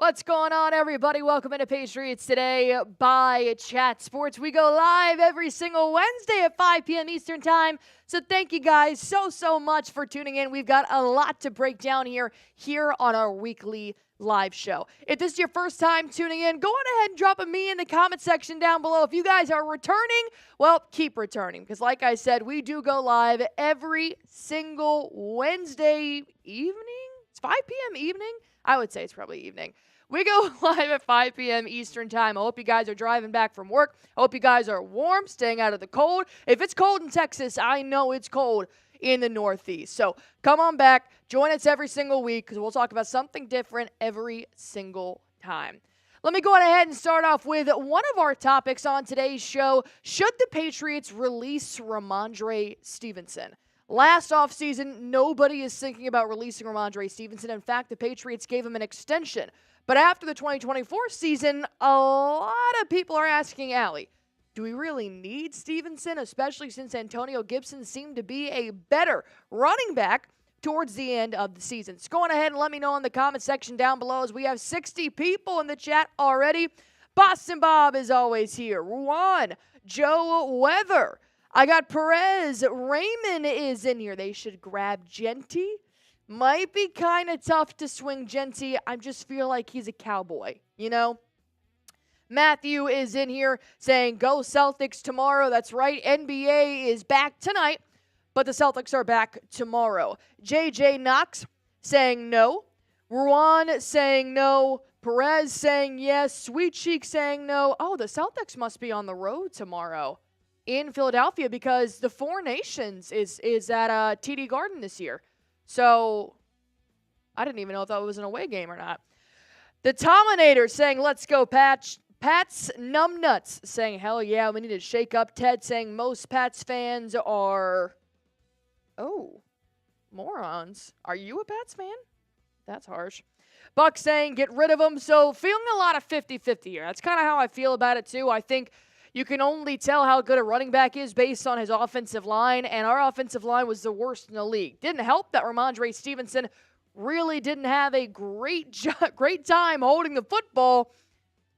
What's going on, everybody? Welcome into Patriots Today by Chat Sports. We go live every single Wednesday at 5 p.m. Eastern Time. So thank you guys so much for tuning in. We've got a lot to break down here on our weekly live show. If this is your first time tuning in, go on ahead and drop a me in the comment section down below. If you guys are returning, well, keep returning. Because like I said, we do go live every single Wednesday evening. It's 5 p.m. evening? I would say it's probably evening. We go live at 5 p.m. Eastern Time. I hope you guys are driving back from work. I hope you guys are warm, staying out of the cold. If it's cold in Texas, I know it's cold in the Northeast. So come on back. Join us every single week because we'll talk about something different every single time. Let me go ahead and start off with one of our topics on today's show. Should the Patriots release Rhamondre Stevenson? Last offseason, nobody is thinking about releasing Rhamondre Stevenson. In fact, the Patriots gave him an extension. But after the 2024 season, a lot of people are asking Allie, do we really need Stevenson, especially since Antonio Gibson seemed to be a better running back towards the end of the season? So go on ahead and let me know in the comment section down below as we have 60 people in the chat already. Boston Bob is always here. Ruan, Joe Weather. I got Perez. Raymond is in here. They should grab Genty. Might be kind of tough to swing Genty. I just feel like he's a cowboy, you know? Matthew is in here saying, go Celtics tomorrow. That's right. NBA is back tonight, but the Celtics are back tomorrow. JJ Knox saying no. Ruan saying no. Perez saying yes. Sweet Cheek saying no. Oh, the Celtics must be on the road tomorrow in Philadelphia because the Four Nations is at TD Garden this year. So, I didn't even know if that was an away game or not. The Tominator saying, let's go, Pat's Numbnuts saying, hell yeah, we need to shake up. Ted saying, most Pats fans are, morons. Are you a Pats fan? That's harsh. Buck saying, get rid of them. So, feeling a lot of 50-50 here. That's kind of how I feel about it, too. I think you can only tell how good a running back is based on his offensive line, and our offensive line was the worst in the league. Didn't help that Rhamondre Stevenson really didn't have a great time holding the football,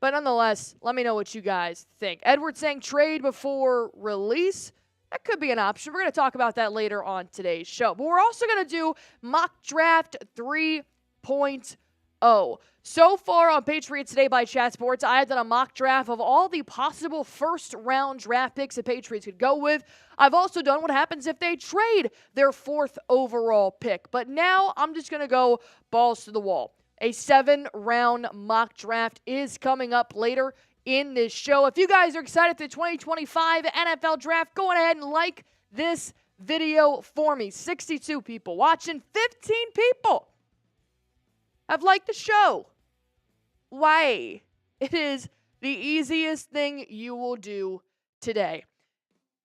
but nonetheless, let me know what you guys think. Edward saying trade before release. That could be an option. We're going to talk about that later on today's show. But we're also going to do Mock Draft 3.0. So far on Patriots Today by Chat Sports, I have done a mock draft of all the possible first-round draft picks the Patriots could go with. I've also done what happens if they trade their 4th overall pick. But now I'm just going to go balls to the wall. A 7-round mock draft is coming up later in this show. If you guys are excited for the 2025 NFL Draft, go on ahead and like this video for me. 62 people watching, 15 people have liked the show. Why? It is the easiest thing you will do today.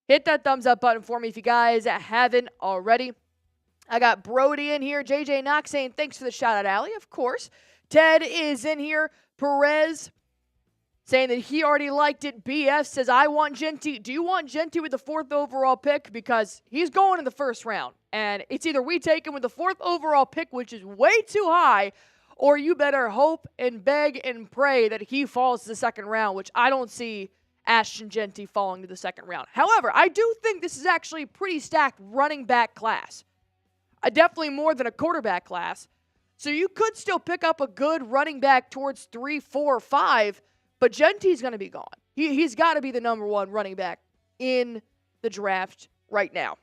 Hit that thumbs up button for me if you guys haven't already. I got Brody in here. JJ Knox saying thanks for the shout out, Allie. Of course. Ted is in here. Perez saying that he already liked it. BF says, I want Genty. Do you want Genty with the 4th overall pick? Because he's going in the 1st round. And it's either we take him with the 4th overall pick, which is way too high, or you better hope and beg and pray that he falls to the 2nd round, which I don't see Ashton Genty falling to the 2nd round. However, I do think this is actually a pretty stacked running back class. Definitely more than a quarterback class. So you could still pick up a good running back towards 3, 4, 5, but Genty's going to be gone. He's got to be the number 1 running back in the draft right now.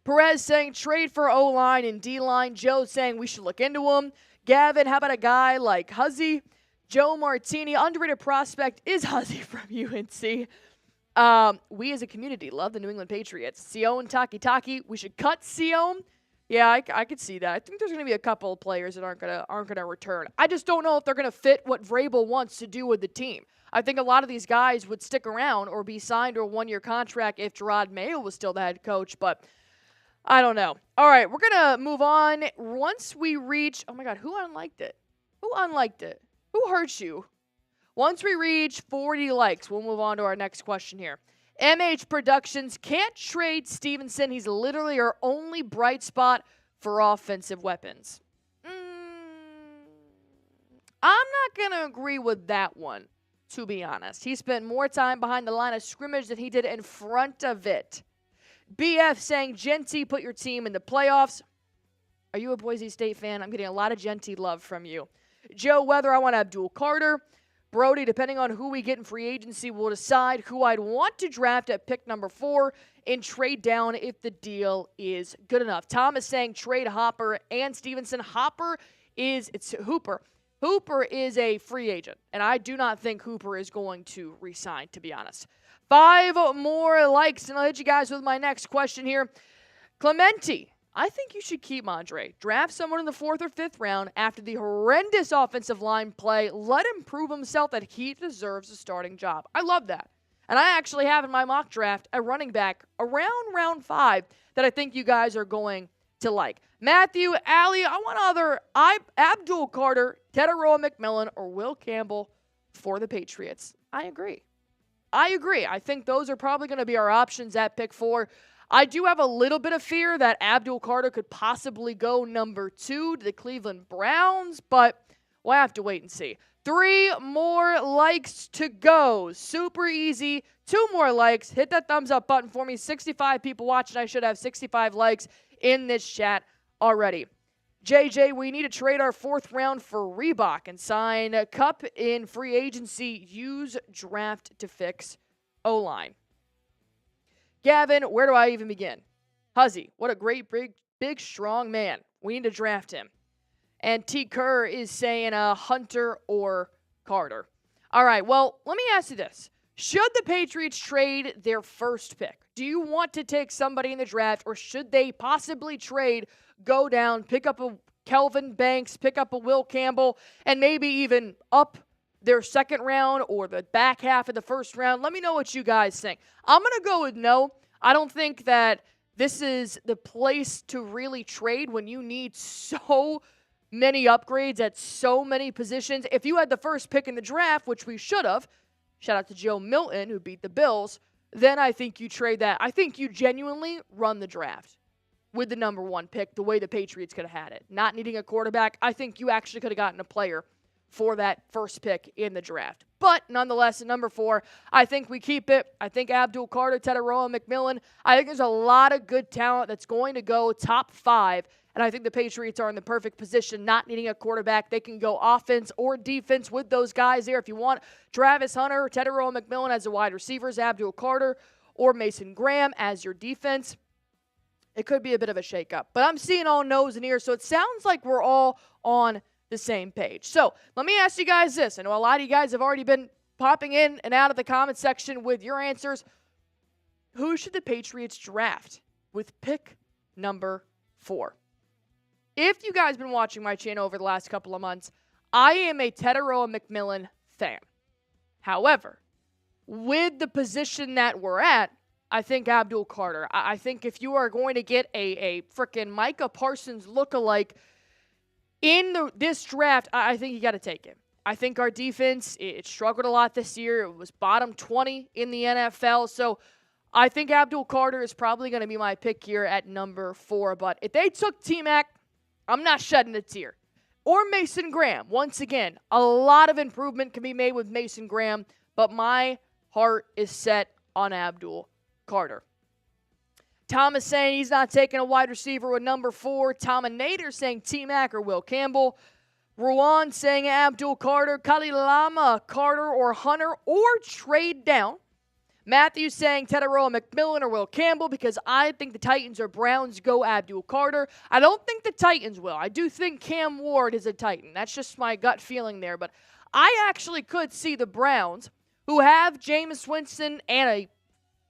Perez saying trade for O-line and D-line. Joe saying we should look into him. Gavin, how about a guy like Huzzy? Joe Martini, underrated prospect is Huzzy from UNC. We as a community love the New England Patriots. Sion Taki, we should cut Sion. Yeah, I could see that. I think there's going to be a couple of players that aren't gonna return. I just don't know if they're going to fit what Vrabel wants to do with the team. I think a lot of these guys would stick around or be signed to a 1-year contract if Gerard Mayo was still the head coach, but I don't know. All right, we're going to move on. Once we reach, oh my God, who unliked it? Who unliked it? Who hurt you? Once we reach 40 likes, we'll move on to our next question here. MH Productions can't trade Stevenson. He's literally our only bright spot for offensive weapons. I going to agree with that one, to be honest. He spent more time behind the line of scrimmage than he did in front of it. BF saying, Genty, put your team in the playoffs. Are you a Boise State fan? I'm getting a lot of Genty love from you. Joe Weather, I want Abdul Carter. Brody, depending on who we get in free agency, will decide who I'd want to draft at pick number 4 and trade down if the deal is good enough. Tom is saying trade Hopper and Stevenson. It's Hooper. Hooper is a free agent, and I do not think Hooper is going to resign, to be honest. 5 more likes, and I'll hit you guys with my next question here. Clementi, I think you should keep Rhamondre. Draft someone in the 4th or 5th round after the horrendous offensive line play. Let him prove himself that he deserves a starting job. I love that. And I actually have in my mock draft a running back around round 5 that I think you guys are going to like. Matthew, Allie, I want other Abdul Carter, Tetaroa McMillan, or Will Campbell for the Patriots. I agree. I think those are probably going to be our options at pick 4. I do have a little bit of fear that Abdul Carter could possibly go number 2 to the Cleveland Browns, but we'll have to wait and see. 3 more likes to go. Super easy. 2 more likes. Hit that thumbs up button for me. 65 people watching. I should have 65 likes in this chat already. JJ, we need to trade our 4th round for Reebok and sign a Cup in free agency. Use draft to fix O-line. Gavin, where do I even begin? Huzzy, what a great, big, strong man. We need to draft him. And T. Kerr is saying Hunter or Carter. All right, well, let me ask you this. Should the Patriots trade their first pick? Do you want to take somebody in the draft, or should they possibly trade, go down, pick up a Kelvin Banks, pick up a Will Campbell, and maybe even up their 2nd round or the back half of the 1st round? Let me know what you guys think. I'm going to go with no. I don't think that this is the place to really trade when you need so many upgrades at so many positions. If you had the first pick in the draft, which we should have, shout out to Joe Milton who beat the Bills, then I think you trade that. I think you genuinely run the draft with the number 1 pick the way the Patriots could have had it. Not needing a quarterback, I think you actually could have gotten a player for that first pick in the draft. But nonetheless, at number 4, I think we keep it. I think Abdul Carter, Tetaroa McMillan, I think there's a lot of good talent that's going to go top 5. And I think the Patriots are in the perfect position, not needing a quarterback. They can go offense or defense with those guys there. If you want Travis Hunter, Tetaroa McMillan as the wide receivers, Abdul Carter, or Mason Graham as your defense, it could be a bit of a shakeup. But I'm seeing all no's and ears, so it sounds like we're all on the same page. So let me ask you guys this. I know a lot of you guys have already been popping in and out of the comment section with your answers. Who should the Patriots draft with pick number 4? If you guys have been watching my channel over the last couple of months, I am a Tetaroa McMillan fan. However, with the position that we're at, I think Abdul Carter. I think if you are going to get a frickin' Micah Parsons lookalike in this draft, I think you got to take him. I think our defense, it struggled a lot this year. It was bottom 20 in the NFL. So I think Abdul Carter is probably going to be my pick here at number 4. But if they took T-Mac, I'm not shedding a tear. Or Mason Graham. Once again, a lot of improvement can be made with Mason Graham, but my heart is set on Abdul Carter. Thomas saying he's not taking a wide receiver with number 4. Tom and Nader saying T-Mac or Will Campbell. Ruan saying Abdul Carter. Kali Lama, Carter or Hunter, or trade down. Matthew saying Tetaroa McMillan or Will Campbell because I think the Titans or Browns go Abdul Carter. I don't think the Titans will. I do think Cam Ward is a Titan. That's just my gut feeling there. But I actually could see the Browns, who have Jameis Winston and a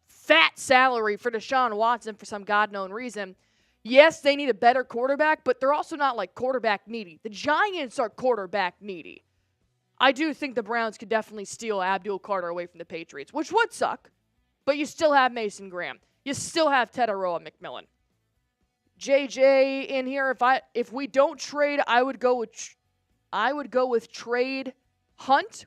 fat salary for Deshaun Watson for some God-known reason. Yes, they need a better quarterback, but they're also not like quarterback needy. The Giants are quarterback needy. I do think the Browns could definitely steal Abdul Carter away from the Patriots, which would suck, but you still have Mason Graham. You still have Tetaroa McMillan. JJ in here, if we don't trade, I would go with trade Hunt.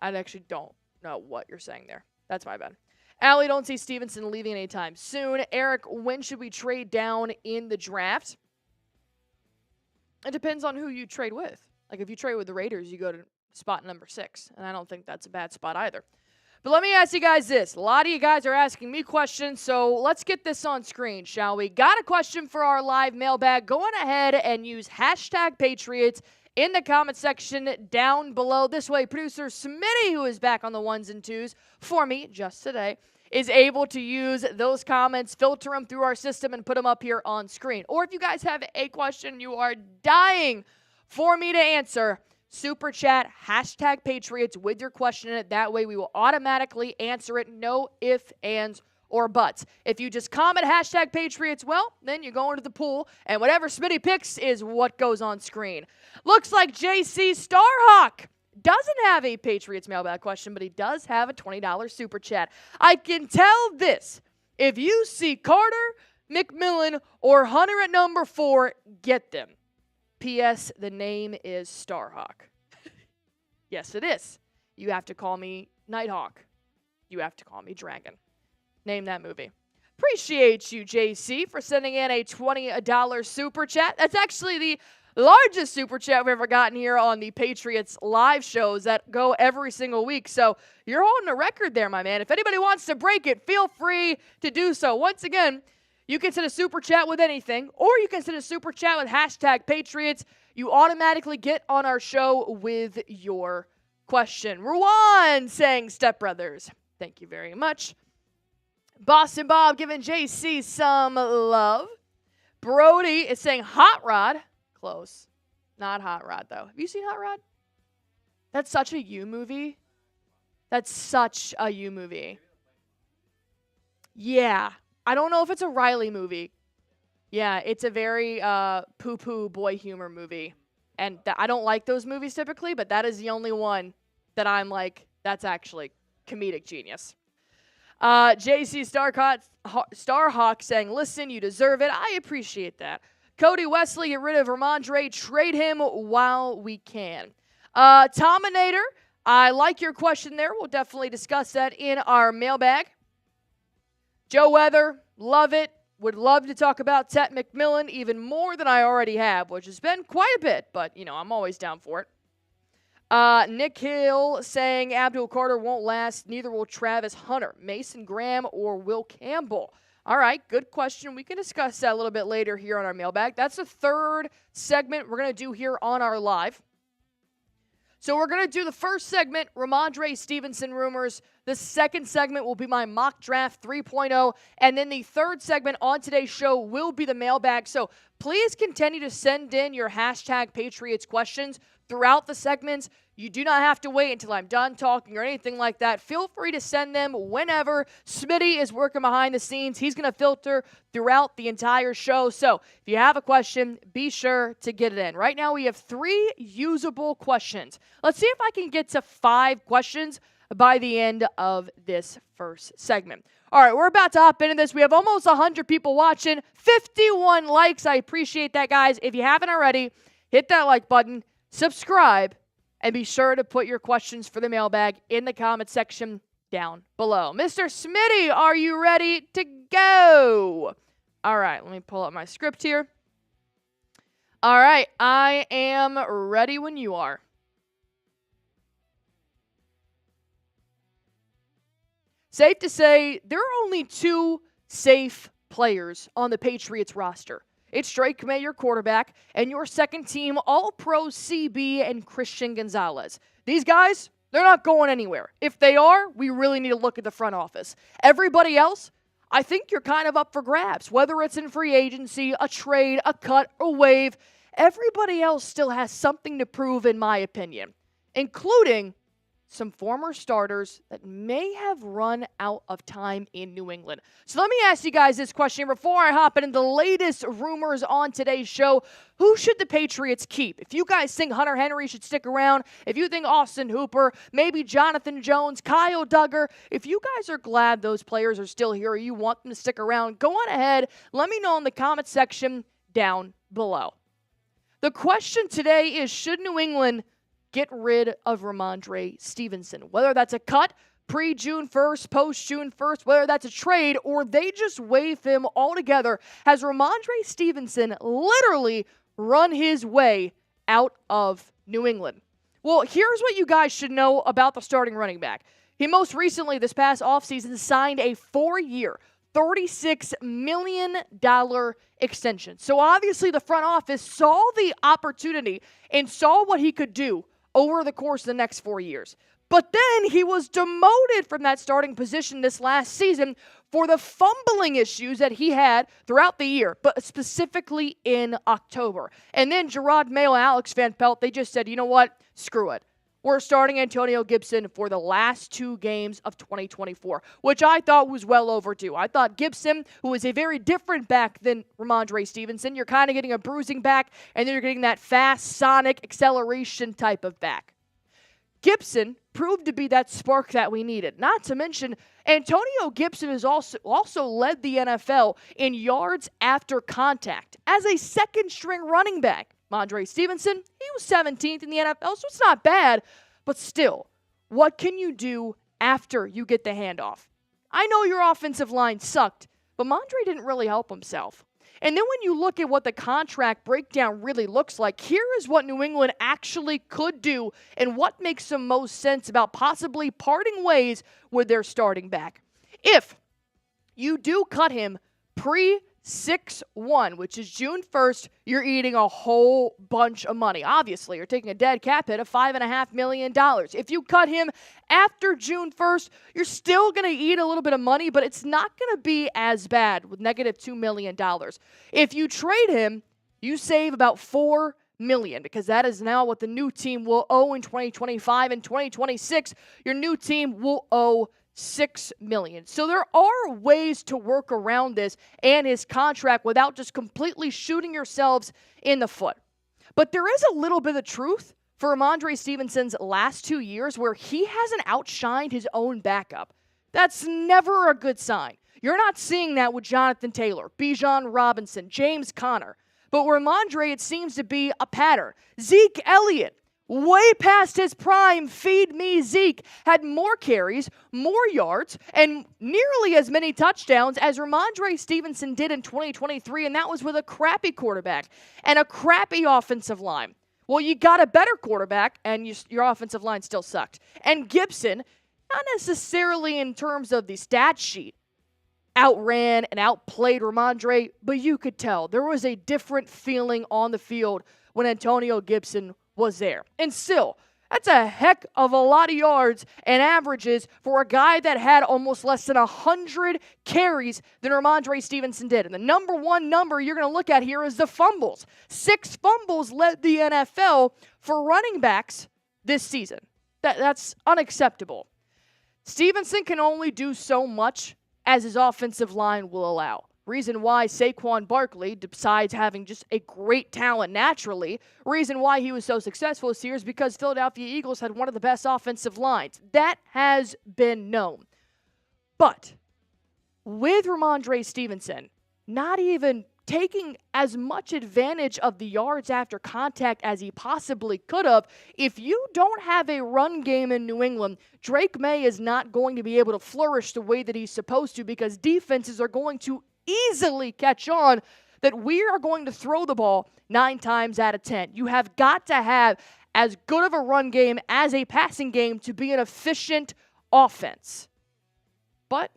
I actually don't know what you're saying there. That's my bad. Allie, don't see Stevenson leaving anytime soon. Eric, when should we trade down in the draft? It depends on who you trade with. Like, if you trade with the Raiders, you go to spot number 6, and I don't think that's a bad spot either. But let me ask you guys this. A lot of you guys are asking me questions, so let's get this on screen, shall we? Got a question for our live mailbag. Go on ahead and use hashtag Patriots in the comment section down below. This way, producer Smitty, who is back on the ones and twos for me just today, is able to use those comments, filter them through our system, and put them up here on screen. Or if you guys have a question you are dying for me to answer, super chat, hashtag Patriots with your question in it. That way we will automatically answer it. No ifs, ands, or buts. If you just comment hashtag Patriots, well, then you go into the pool, and whatever Smitty picks is what goes on screen. Looks like JC Starhawk doesn't have a Patriots mailbag question, but he does have a $20 super chat. I can tell this. If you see Carter, McMillan, or Hunter at number 4, get them. P.S. The name is Starhawk. Yes, it is. You have to call me Nighthawk. You have to call me Dragon. Name that movie. Appreciate you, JC, for sending in a $20 super chat. That's actually the largest super chat we've ever gotten here on the Patriots live shows that go every single week. So you're holding a record there, my man. If anybody wants to break it, feel free to do so. Once again, you can send a super chat with anything, or you can send a super chat with hashtag Patriots. You automatically get on our show with your question. Ruan saying stepbrothers. Thank you very much. Boston Bob giving JC some love. Brody is saying Hot Rod. Close. Not Hot Rod, though. Have you seen Hot Rod? That's such a you movie. That's such a you movie. Yeah. I don't know if it's a Riley movie. Yeah, it's a very poo-poo boy humor movie. And I don't like those movies typically, but that is the only one that I'm like, that's actually comedic genius. JC Starhawk saying, listen, you deserve it. I appreciate that. Cody Wesley, get rid of Rhamondre. Trade him while we can. Tominator, I like your question there. We'll definitely discuss that in our mailbag. Joe Weather, love it. Would love to talk about Tet McMillan even more than I already have, which has been quite a bit, but, you know, I'm always down for it. Nick Hill saying Abdul Carter won't last, neither will Travis Hunter, Mason Graham, or Will Campbell. All right, good question. We can discuss that a little bit later here on our mailbag. That's the third segment we're going to do here on our live. So we're going to do the first segment, Rhamondre Stevenson rumors. The second segment will be my mock draft 3.0. And then the third segment on today's show will be the mailbag. So please continue to send in your hashtag Patriots questions throughout the segments. You do not have to wait until I'm done talking or anything like that. Feel free to send them whenever. Smitty is working behind the scenes. He's going to filter throughout the entire show. So if you have a question, be sure to get it in. Right now we have 3 usable questions. Let's see if I can get to 5 questions by the end of this first segment. All right, we're about to hop into this. We have almost 100 people watching, 51 likes. I appreciate that, guys. If you haven't already, hit that like button, subscribe, and be sure to put your questions for the mailbag in the comment section down below. Mr. Smitty, are you ready to go? All right, let me pull up my script here. All right, I am ready when you are. Safe to say, there are only 2 safe players on the Patriots roster. It's Drake May, your quarterback, and your second team All-Pro CB and Christian Gonzalez. These guys, they're not going anywhere. If they are, we really need to look at the front office. Everybody else, I think you're kind of up for grabs. Whether it's in free agency, a trade, a cut, a waive, everybody else still has something to prove, in my opinion, including some former starters that may have run out of time in New England. So let me ask you guys this question before I hop into the latest rumors on today's show. Who should the Patriots keep? If you guys think Hunter Henry should stick around, if you think Austin Hooper, maybe Jonathan Jones, Kyle Duggar, if you guys are glad those players are still here or you want them to stick around, go on ahead. Let me know in the comment section down below. The question today is, should New England get rid of Rhamondre Stevenson? Whether that's a cut pre-June 1st, post-June 1st, whether that's a trade, or they just waive him altogether, has Rhamondre Stevenson literally run his way out of New England. Well, here's what you guys should know about the starting running back. He most recently, this past offseason, signed a 4-year, $36 million extension. So obviously the front office saw the opportunity and saw what he could do over the course of the next 4 years. But then he was demoted from that starting position this last season for the fumbling issues that he had throughout the year, but specifically in October. And then Gerard Mayo and Alex Van Pelt, they just said, you know what? Screw it. We're starting Antonio Gibson for the last 2 games of 2024, which I thought was well overdue. I thought Gibson, who is a very different back than Rhamondre Stevenson, you're kind of getting a bruising back, and then you're getting that fast, sonic acceleration type of back. Gibson proved to be that spark that we needed. Not to mention, Antonio Gibson has also led the NFL in yards after contact as a second-string running back. Rhamondre Stevenson, he was 17th in the NFL, so it's not bad. But still, what can you do after you get the handoff? I know your offensive line sucked, but Rhamondre didn't really help himself. And then when you look at what the contract breakdown really looks like, here is what New England actually could do and what makes the most sense about possibly parting ways with their starting back. If you do cut him pre-6/1, which is June 1st, you're eating a whole bunch of money. Obviously, you're taking a dead cap hit of $5.5 million. If you cut him after June 1st, you're still going to eat a little bit of money, but it's not going to be as bad with negative $2 million. If you trade him, you save about $4 million, because that is now what the new team will owe in 2025 and 2026. Your new team will owe $6 million. So there are ways to work around this and his contract without just completely shooting yourselves in the foot. But there is a little bit of truth for Rhamondre Stevenson's last 2 years where he hasn't outshined his own backup. That's never a good sign. You're not seeing that with Jonathan Taylor, Bijan Robinson, James Conner. But with Rhamondre, it seems to be a pattern. Zeke Elliott, way past his prime, feed me Zeke, had more carries, more yards, and nearly as many touchdowns as Rhamondre Stevenson did in 2023, and that was with a crappy quarterback and a crappy offensive line. Well, you got a better quarterback, and your offensive line still sucked. And Gibson, not necessarily in terms of the stat sheet, outran and outplayed Rhamondre, but you could tell there was a different feeling on the field when Antonio Gibson was there. And still, that's a heck of a lot of yards and averages for a guy that had almost less than 100 carries than Rhamondre Stevenson did. And the number one number you're going to look at here is the fumbles. 6 fumbles led the NFL for running backs this season. That's unacceptable. Stevenson can only do so much as his offensive line will allow. Reason why Saquon Barkley, besides having just a great talent naturally, reason why he was so successful this year is because Philadelphia Eagles had one of the best offensive lines. That has been known. But with Rhamondre Stevenson not even taking as much advantage of the yards after contact as he possibly could have, if you don't have a run game in New England, Drake May is not going to be able to flourish the way that he's supposed to, because defenses are going to easily catch on that we are going to throw the ball 9 times out of 10. You have got to have as good of a run game as a passing game to be an efficient offense. But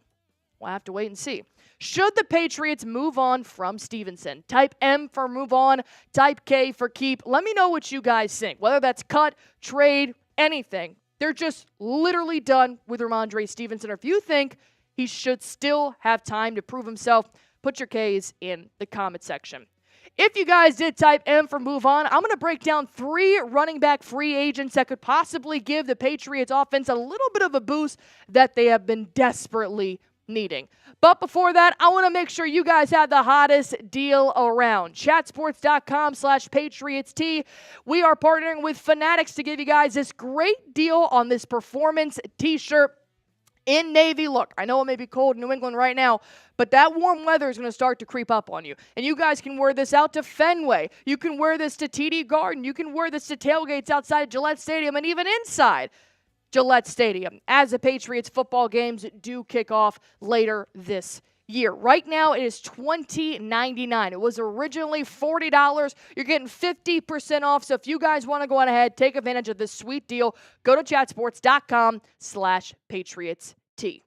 we'll have to wait and see. Should the Patriots move on from Stevenson? Type M for move on, type K for keep. Let me know what you guys think. Whether that's cut, trade, anything. They're just literally done with Rhamondre Stevenson. Or if you think he should still have time to prove himself, put your K's in the comment section. If you guys did type M for move on, I'm going to break down 3 running back free agents that could possibly give the Patriots offense a little bit of a boost that they have been desperately needing. But before that, I want to make sure you guys have the hottest deal around. Chatsports.com/PatriotsT. We are partnering with Fanatics to give you guys this great deal on this performance t-shirt in navy. Look, I know it may be cold in New England right now, but that warm weather is going to start to creep up on you. And you guys can wear this out to Fenway. You can wear this to TD Garden. You can wear this to tailgates outside Gillette Stadium and even inside Gillette Stadium as the Patriots football games do kick off later this year. Right now, it is $20.99. It was originally $40. You're getting 50% off. So if you guys want to go on ahead, take advantage of this sweet deal, go to chatsports.com/PatriotsT.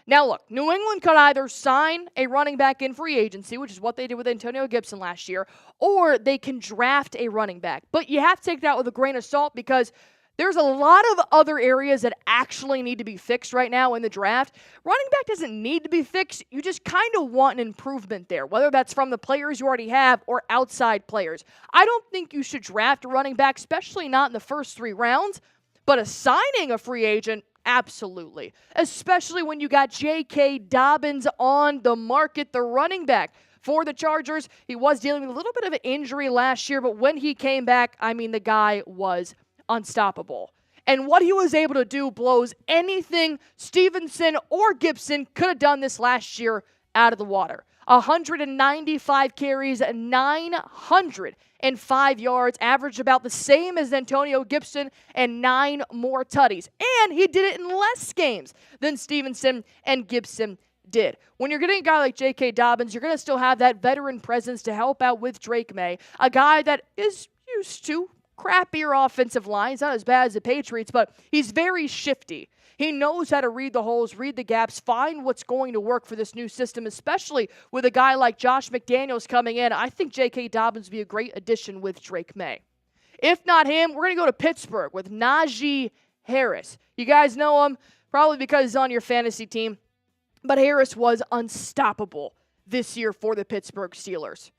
Now, look, New England could either sign a running back in free agency, which is what they did with Antonio Gibson last year, or they can draft a running back. But you have to take that with a grain of salt because there's a lot of other areas that actually need to be fixed right now in the draft. Running back doesn't need to be fixed. You just kind of want an improvement there, whether that's from the players you already have or outside players. I don't think you should draft a running back, especially not in the first 3 rounds, but assigning a free agent, absolutely. Especially when you got J.K. Dobbins on the market, the running back for the Chargers. He was dealing with a little bit of an injury last year, but when he came back, I mean, the guy was unstoppable. And what he was able to do blows anything Stevenson or Gibson could have done this last year out of the water. 195 carries, 905 yards, averaged about the same as Antonio Gibson, and 9 more tutties. And he did it in less games than Stevenson and Gibson did. When you're getting a guy like J.K. Dobbins, you're going to still have that veteran presence to help out with Drake May, a guy that is used to crappier offensive lines, not as bad as the Patriots, but he's very shifty. He knows how to read the holes, read the gaps, find what's going to work for this new system, especially with a guy like Josh McDaniels coming in. I think J.K. Dobbins would be a great addition with Drake May. If not him, we're going to go to Pittsburgh with Najee Harris. You guys know him probably because he's on your fantasy team, but Harris was unstoppable this year for the Pittsburgh Steelers.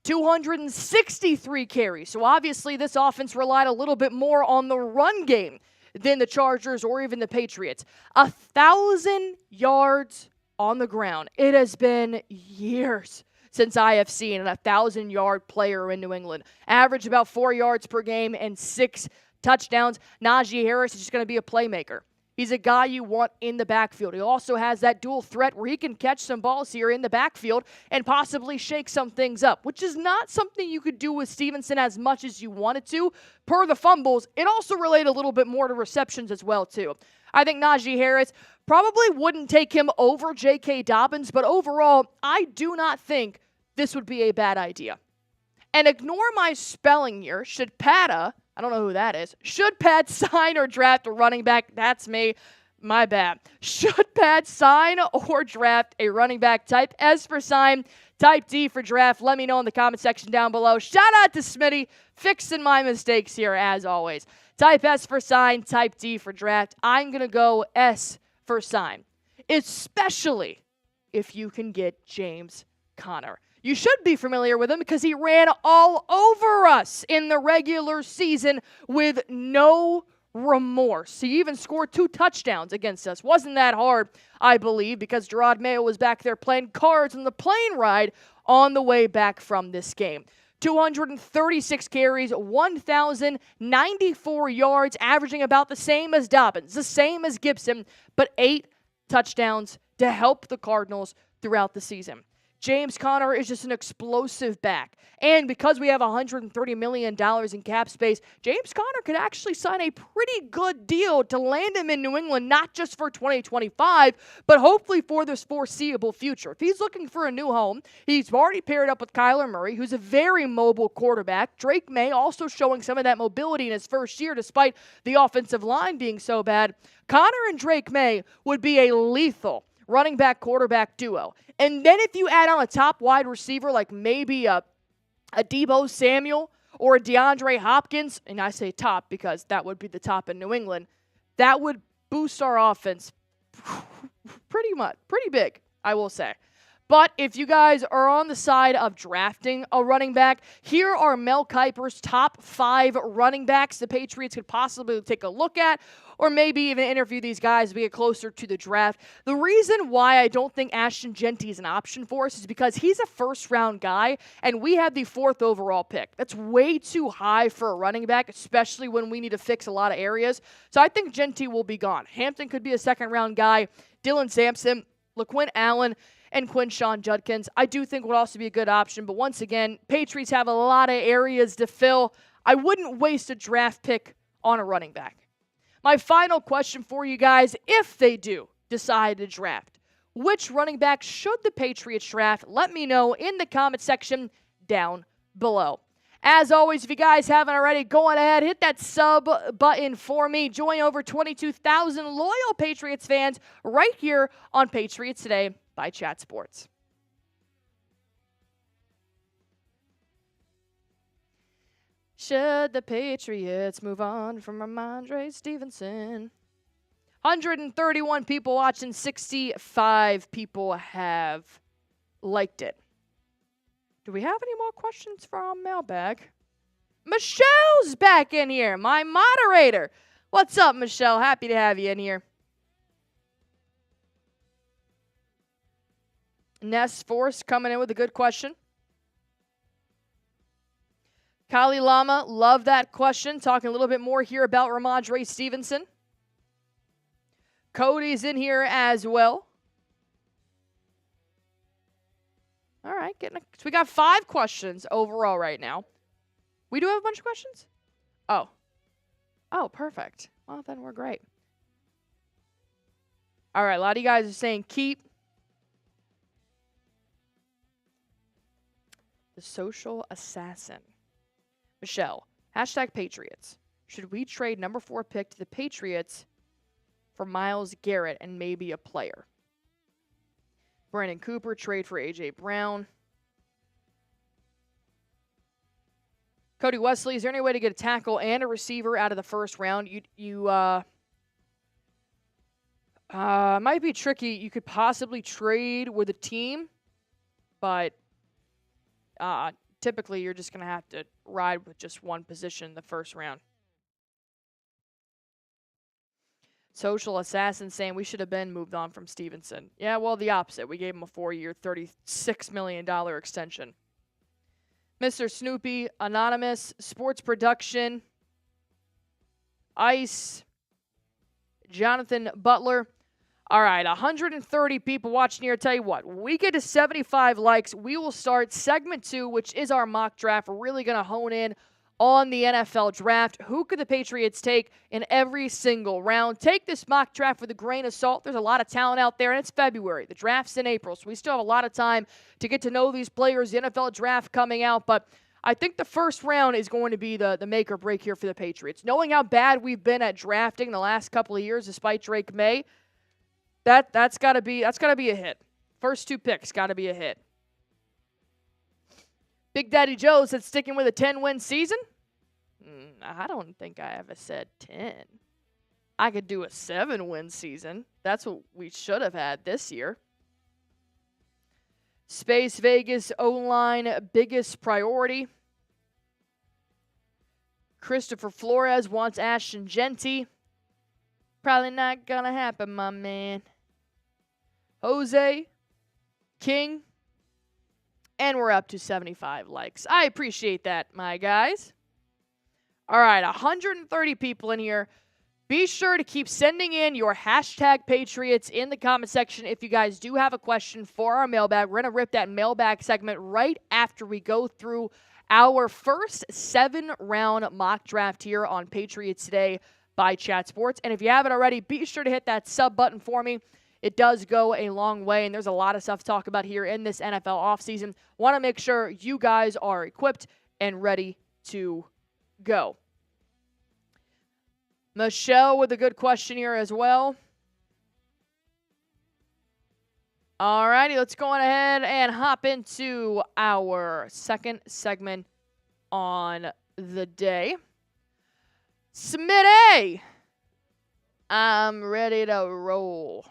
263 carries. So obviously this offense relied a little bit more on the run game than the Chargers or even the Patriots. 1,000 yards on the ground. It has been years since I have seen an 1,000-yard player in New England. Average about 4 yards per game and 6 touchdowns. Najee Harris is just going to be a playmaker. He's a guy you want in the backfield. He also has that dual threat where he can catch some balls here in the backfield and possibly shake some things up, which is not something you could do with Stevenson as much as you wanted to. Per the fumbles, it also related a little bit more to receptions as well, too. I think Najee Harris probably wouldn't take him over J.K. Dobbins, but overall, I do not think this would be a bad idea. And ignore my spelling here. Should Pata, I don't know who that is. Should Pat sign or draft a running back? That's me. My bad. Should Pat sign or draft a running back? Type S for sign, type D for draft. Let me know in the comment section down below. Shout out to Smitty, fixing my mistakes here as always. Type S for sign, type D for draft. I'm going to go S for sign, especially if you can get James Conner. You should be familiar with him because he ran all over us in the regular season with no remorse. He even scored 2 touchdowns against us. Wasn't that hard, I believe, because Gerard Mayo was back there playing cards on the plane ride on the way back from this game. 236 carries, 1,094 yards, averaging about the same as Dobbins, the same as Gibson, but 8 touchdowns to help the Cardinals throughout the season. James Conner is just an explosive back. And because we have $130 million in cap space, James Conner could actually sign a pretty good deal to land him in New England, not just for 2025, but hopefully for this foreseeable future. If he's looking for a new home, he's already paired up with Kyler Murray, who's a very mobile quarterback. Drake May also showing some of that mobility in his first year, despite the offensive line being so bad. Conner and Drake May would be a lethal running back quarterback duo. And then if you add on a top wide receiver like maybe a Deebo Samuel or a DeAndre Hopkins, and I say top because that would be the top in New England, that would boost our offense pretty big, I will say. But if you guys are on the side of drafting a running back, here are Mel Kiper's top 5 running backs the Patriots could possibly take a look at, or maybe even interview these guys as we get closer to the draft. The reason why I don't think Ashton Jeanty is an option for us is because he's a first-round guy, and we have the 4th overall pick. That's way too high for a running back, especially when we need to fix a lot of areas. So I think Jeanty will be gone. Hampton could be a second-round guy. Dylan Sampson, LaQuint Allen, and Quinshon Judkins, I do think would also be a good option. But once again, Patriots have a lot of areas to fill. I wouldn't waste a draft pick on a running back. My final question for you guys, if they do decide to draft, Which running back should the Patriots draft? Let me know in the comment section down below. As always, if you guys haven't already, go on ahead, hit that sub button for me. Join over 22,000 loyal Patriots fans right here on Patriots Today by Chat Sports. Should the Patriots move on from Rhamondre Stevenson? 131 people watching, 65 people have liked it. Do we have any more questions from mailbag? Michelle's back in here, my moderator. What's up, Michelle? Happy to have you in here. Ness Force coming in with a good question. Kali Lama, love that question. Talking a little bit more here about Rhamondre Stevenson. Cody's in here as well. All right, so we got 5 questions overall right now. We do have a bunch of questions? Oh, perfect. Well, then we're great. All right, a lot of you guys are saying keep the social assassin. Michelle, hashtag Patriots. Should we trade number 4 pick to the Patriots for Myles Garrett and maybe a player? Brandon Cooper, trade for A.J. Brown. Cody Wesley, is there any way to get a tackle and a receiver out of the first round? Might be tricky. You could possibly trade with a team, but typically you're just going to have to ride with just one position in the first round. Social Assassin saying we should have been moved on from Stevenson. Yeah, well, the opposite. We gave him a 4-year, $36 million extension. Mr. Snoopy, Anonymous, Sports Production, Ice, Jonathan Butler. All right, 130 people watching here. Tell you what, when we get to 75 likes, we will start segment 2, which is our mock draft. We're really going to hone in on the NFL draft. Who could the Patriots take in every single round? Take this mock draft with a grain of salt. There's a lot of talent out there, and it's February. The draft's in April, so we still have a lot of time to get to know these players. The NFL draft coming out, but I think the first round is going to be the make or break here for the Patriots. Knowing how bad we've been at drafting the last couple of years, despite Drake May, that's got to be a hit. First 2 picks got to be a hit. Big Daddy Joe said sticking with a 10-win season. I don't think I ever said 10. I could do a 7-win season. That's what we should have had this year. Space Vegas O-line biggest priority. Christopher Flores wants Ashton Genty. Probably not gonna happen, my man. Jose King. And we're up to 75 likes. I appreciate that, my guys. All right, 130 people in here. Be sure to keep sending in your hashtag Patriots in the comment section if you guys do have a question for our mailbag. We're going to rip that mailbag segment right after we go through our first 7-round mock draft here on Patriots Today by Chat Sports. And if you haven't already, be sure to hit that sub button for me. It does go a long way, and there's a lot of stuff to talk about here in this NFL offseason. Want to make sure you guys are equipped and ready to go. Michelle with a good question here as well. All righty, let's go on ahead and hop into our second segment on the day. Smitty, I'm ready to roll.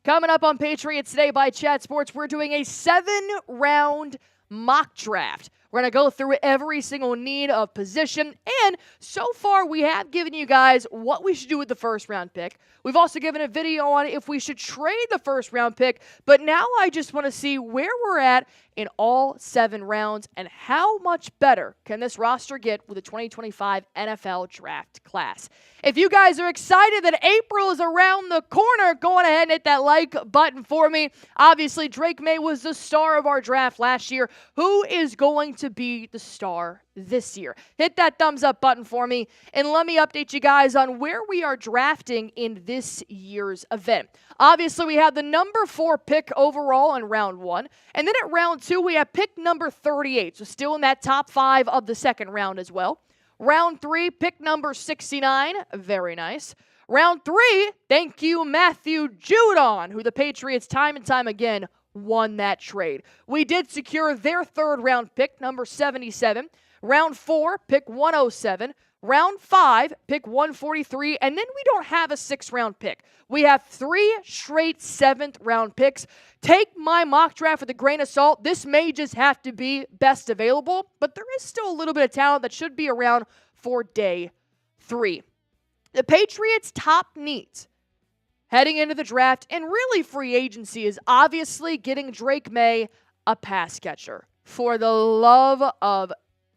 Coming up on Patriots Today by Chat Sports, we're doing a 7-round mock draft. We're going to go through every single need of position, and so far we have given you guys what we should do with the first-round pick. We've also given a video on if we should trade the first-round pick, but now I just want to see where we're at in all 7 rounds and how much better can this roster get with the 2025 NFL Draft class. If you guys are excited that April is around the corner, go on ahead and hit that like button for me. Obviously, Drake May was the star of our draft last year. Who is going to be the star this year? Hit that thumbs up button for me, and let me update you guys on where we are drafting in this year's event. Obviously, we have the number 4 pick overall in round 1, and then at round 2, we have pick number 38, so still in that top 5 of the second round as well. Round 3, pick number 69, very nice. Round 3, thank you, Matthew Judon, who the Patriots time and time again won that trade. We did secure their 3rd round pick, number 77. Round 4, pick 107. Round 5, pick 143. And then we don't have a 6th round pick. We have 3 straight 7th round picks. Take my mock draft with a grain of salt. This may just have to be best available, but there is still a little bit of talent that should be around for day 3. The Patriots' top needs heading into the draft and really free agency is obviously getting Drake May a pass catcher. For the love of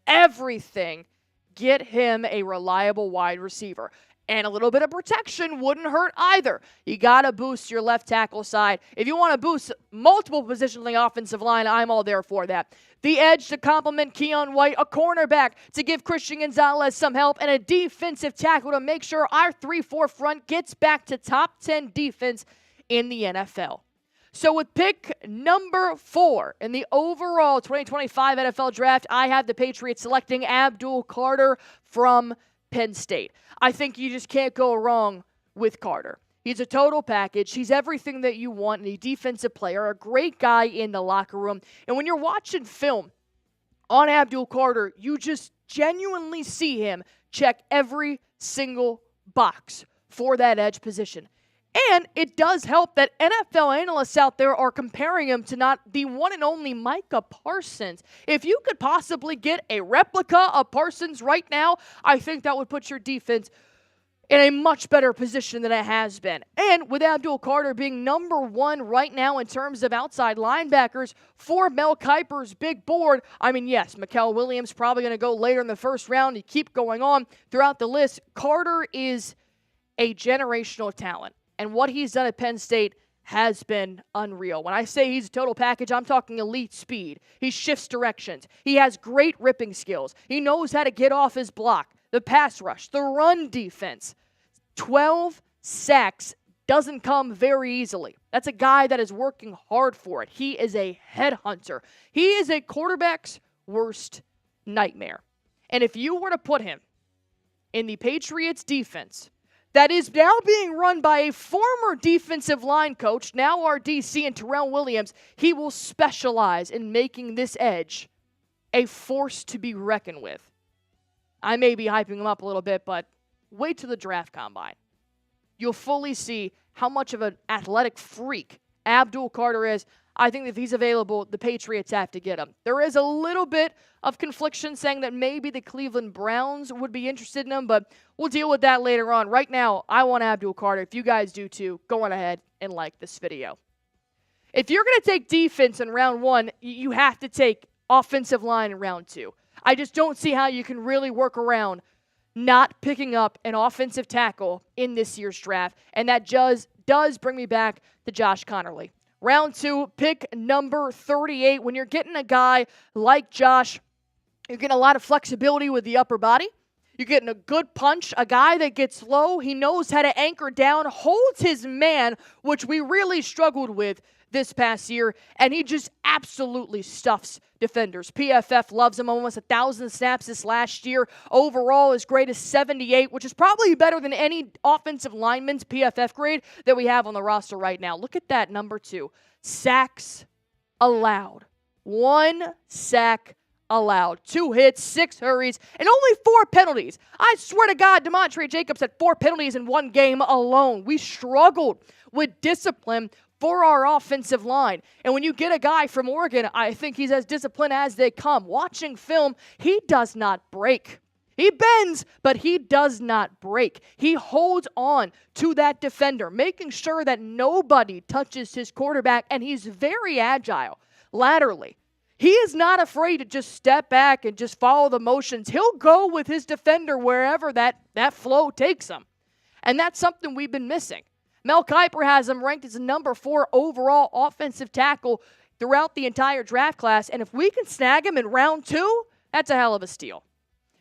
everything, get him a reliable wide receiver. And a little bit of protection wouldn't hurt either. You got to boost your left tackle side. If you want to boost multiple positions on the offensive line, I'm all there for that. The edge to complement Keon White, a cornerback to give Christian Gonzalez some help, and a defensive tackle to make sure our 3-4 front gets back to top 10 defense in the NFL. So with pick number 4 in the overall 2025 NFL Draft, I have the Patriots selecting Abdul Carter from Penn State. I think you just can't go wrong with Carter. He's a total package. He's everything that you want in a defensive player, a great guy in the locker room. And when you're watching film on Abdul Carter, you just genuinely see him check every single box for that edge position. And it does help that NFL analysts out there are comparing him to not the one and only Micah Parsons. If you could possibly get a replica of Parsons right now, I think that would put your defense in a much better position than it has been. And with Abdul Carter being number 1 right now in terms of outside linebackers for Mel Kiper's big board, I mean, yes, Mikael Williams probably going to go later in the first round. You keep going on throughout the list. Carter is a generational talent. And what he's done at Penn State has been unreal. When I say he's a total package, I'm talking elite speed. He shifts directions. He has great ripping skills. He knows how to get off his block, the pass rush, the run defense. 12 sacks doesn't come very easily. That's a guy that is working hard for it. He is a headhunter. He is a quarterback's worst nightmare. And if you were to put him in the Patriots defense, that is now being run by a former defensive line coach, now our DC, and Terrell Williams, he will specialize in making this edge a force to be reckoned with. I may be hyping him up a little bit, but wait till the draft combine. You'll fully see how much of an athletic freak Abdul Carter is. I think if he's available, the Patriots have to get him. There is a little bit of confliction saying that maybe the Cleveland Browns would be interested in him, but we'll deal with that later on. Right now, I want Abdul Carter. If you guys do too, go on ahead and like this video. If you're going to take defense in round 1, you have to take offensive line in round 2. I just don't see how you can really work around not picking up an offensive tackle in this year's draft, and that does bring me back to Josh Connerly. Round 2, pick number 38. When you're getting a guy like Josh, you're getting a lot of flexibility with the upper body. You're getting a good punch, a guy that gets low. He knows how to anchor down, holds his man, which we really struggled with this past year, and he just absolutely stuffs defenders. PFF loves him, almost 1,000 snaps this last year. Overall, his grade is 78, which is probably better than any offensive lineman's PFF grade that we have on the roster right now. Look at that, number 2. Sacks allowed. 1 sack allowed. 2 hits, 6 hurries, and only 4 penalties. I swear to God, Demontre Jacobs had 4 penalties in 1 game alone. We struggled with discipline for our offensive line. And when you get a guy from Oregon, I think he's as disciplined as they come. Watching film, he does not break. He bends, but he does not break. He holds on to that defender, making sure that nobody touches his quarterback, and he's very agile laterally. He is not afraid to just step back and just follow the motions. He'll go with his defender wherever that flow takes him. And that's something we've been missing. Mel Kiper has him ranked as a number 4 overall offensive tackle throughout the entire draft class. And if we can snag him in round 2, that's a hell of a steal.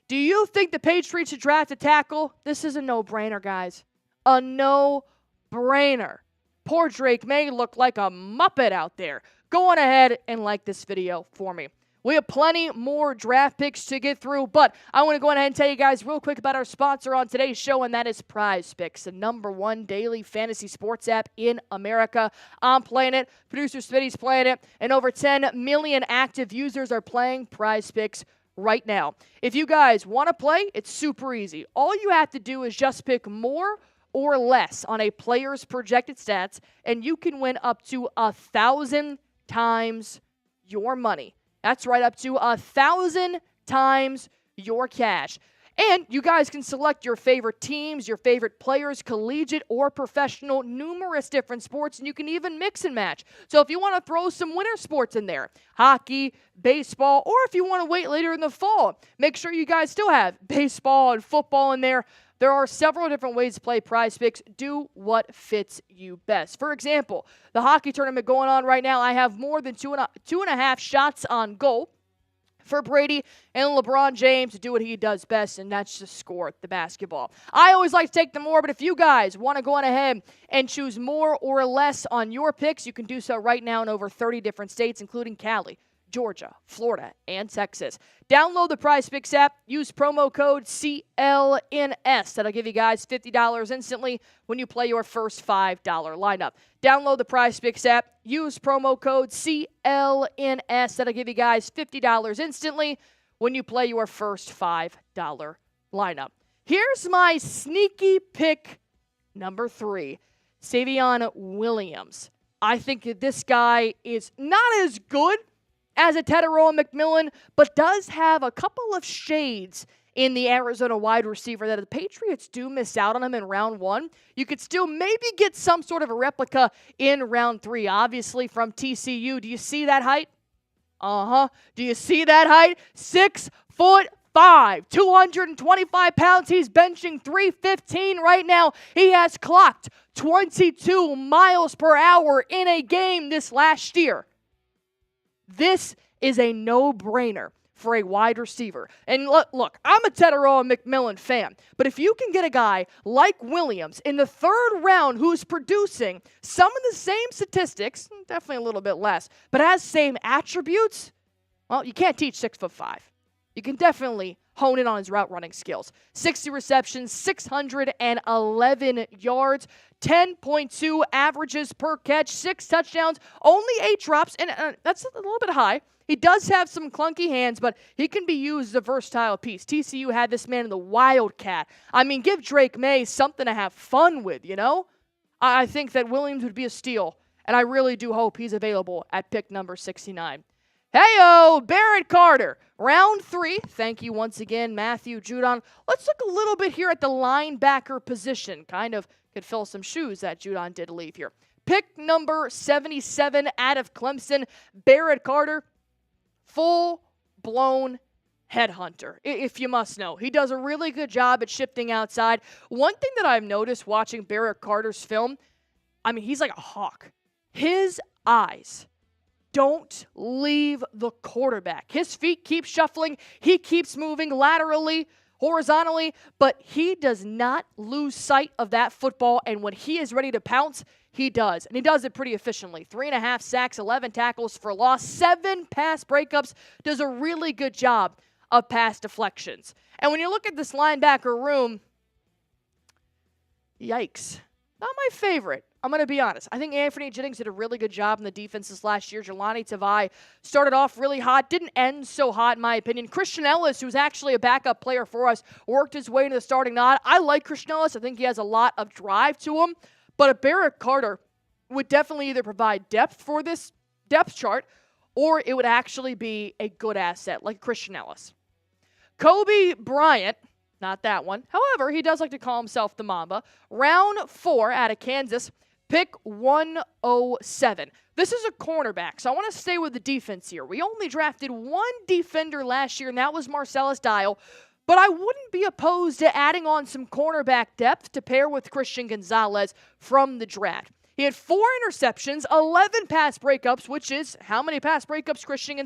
Do you think the Patriots should draft a tackle? This is a no-brainer, guys. A no-brainer. Poor Drake May looked like a Muppet out there. Go on ahead and like this video for me. We have plenty more draft picks to get through, but I want to go ahead and tell you guys real quick about our sponsor on today's show, and that is Prize Picks, the #1 daily fantasy sports app in America. I'm playing it, producer Smitty's playing it, and over 10 million active users are playing Prize Picks right now. If you guys want to play, it's super easy. All you have to do is just pick more or less on a player's projected stats, and you can win up to 1,000 times your money. That's right, up to 1,000 times your cash. And you guys can select your favorite teams, your favorite players, collegiate or professional, numerous different sports, and you can even mix and match. So if you want to throw some winter sports in there, hockey, baseball, or if you want to wait later in the fall, make sure you guys still have baseball and football in there. There are several different ways to play Prize Picks. Do what fits you best. For example, the hockey tournament going on right now, I have more than two and a half shots on goal for Brady and LeBron James to do what he does best, and that's just score the basketball. I always like to take the more, but if you guys want to go on ahead and choose more or less on your picks, you can do so right now in over 30 different states, including Cali, Georgia, Florida, and Texas. Download the Prize Picks app. Use promo code CLNS. That'll give you guys $50 instantly when you play your first $5 lineup. Download the Prize Picks app. Use promo code CLNS. That'll give you guys $50 instantly when you play your first $5 lineup. Here's my sneaky pick number 3, Savion Williams. I think that this guy is not as good as a Teteroa McMillan, but does have a couple of shades in the Arizona wide receiver that if the Patriots do miss out on him in round 1, you could still maybe get some sort of a replica in round 3. Obviously from TCU. Do you see that height? Do you see that height? 6'5", 225 pounds. He's benching 315 right now. He has clocked 22 miles per hour in a game this last year. This is a no-brainer for a wide receiver. And look, I'm a Teteroa McMillan fan, but if you can get a guy like Williams in the 3rd round who's producing some of the same statistics, definitely a little bit less, but has same attributes, well, you can't teach 6'5". You can definitely hone in on his route running skills. 60 receptions, 611 yards, 10.2 averages per catch, 6 touchdowns, only 8 drops, and that's a little bit high. He does have some clunky hands, but he can be used as a versatile piece. TCU had this man in the Wildcat. I mean, give Drake May something to have fun with, you know? I think that Williams would be a steal, and I really do hope he's available at pick number 69. Hey-o, Barrett Carter, round 3. Thank you once again, Matthew Judon. Let's look a little bit here at the linebacker position. Kind of could fill some shoes that Judon did leave here. Pick number 77 out of Clemson, Barrett Carter, full-blown headhunter, if you must know. He does a really good job at shifting outside. One thing that I've noticed watching Barrett Carter's film, I mean, he's like a hawk. His eyes don't leave the quarterback. His feet keep shuffling. He keeps moving laterally, horizontally, but he does not lose sight of that football, and when he is ready to pounce, he does, and he does it pretty efficiently. 3.5 sacks, 11 tackles for loss, 7 pass breakups, does a really good job of pass deflections. And when you look at this linebacker room, yikes. Not my favorite. I'm going to be honest. I think Anthony Jennings did a really good job in the defenses last year. Jelani Tavai started off really hot, didn't end so hot in my opinion. Christian Ellis, who's actually a backup player for us, worked his way into the starting nod. I like Christian Ellis. I think he has a lot of drive to him. But a Barrett Carter would definitely either provide depth for this depth chart, or it would actually be a good asset like Christian Ellis. Kobe Bryant, not that one. However, he does like to call himself the Mamba. Round 4 out of Kansas, pick 107. This is a cornerback, so I want to stay with the defense here. We only drafted one defender last year, and that was Marcellus Dial. But I wouldn't be opposed to adding on some cornerback depth to pair with Christian Gonzalez from the draft. He had 4 interceptions, 11 pass breakups, which is how many pass breakups Christian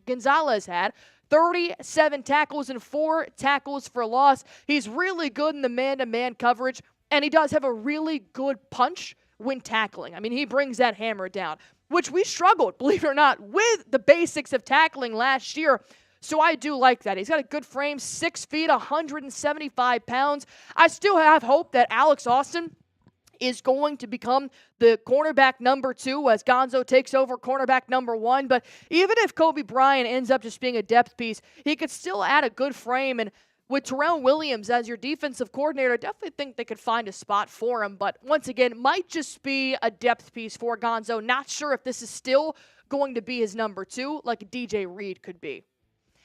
Gonzalez had. 37 tackles and 4 tackles for loss. He's really good in the man-to-man coverage, and he does have a really good punch when tackling. I mean, he brings that hammer down, which we struggled, believe it or not, with the basics of tackling last year. So I do like that. He's got a good frame, 6 feet, 175 pounds. I still have hope that Alex Austin is going to become the cornerback number 2 as Gonzo takes over cornerback number 1. But even if Kobe Bryant ends up just being a depth piece, he could still add a good frame. And with Terrell Williams as your defensive coordinator, I definitely think they could find a spot for him. But once again, might just be a depth piece for Gonzo. Not sure if this is still going to be his number 2 like a DJ Reed could be.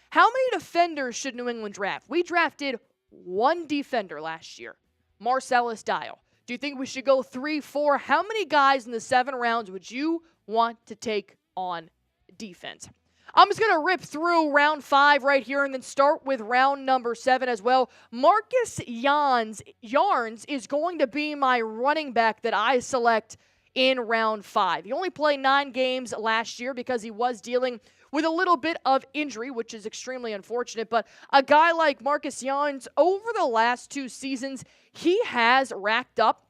How many defenders should New England draft? We drafted 1 defender last year, Marcellus Dial. Do you think we should go 3, 4? How many guys in the 7 rounds would you want to take on defense? I'm just going to rip through round 5 right here and then start with round number 7 as well. Marcus Yarns is going to be my running back that I select in round 5. He only played 9 games last year because he was dealing with a little bit of injury, which is extremely unfortunate. But a guy like Marcus Yarns, over the last 2 seasons, he has racked up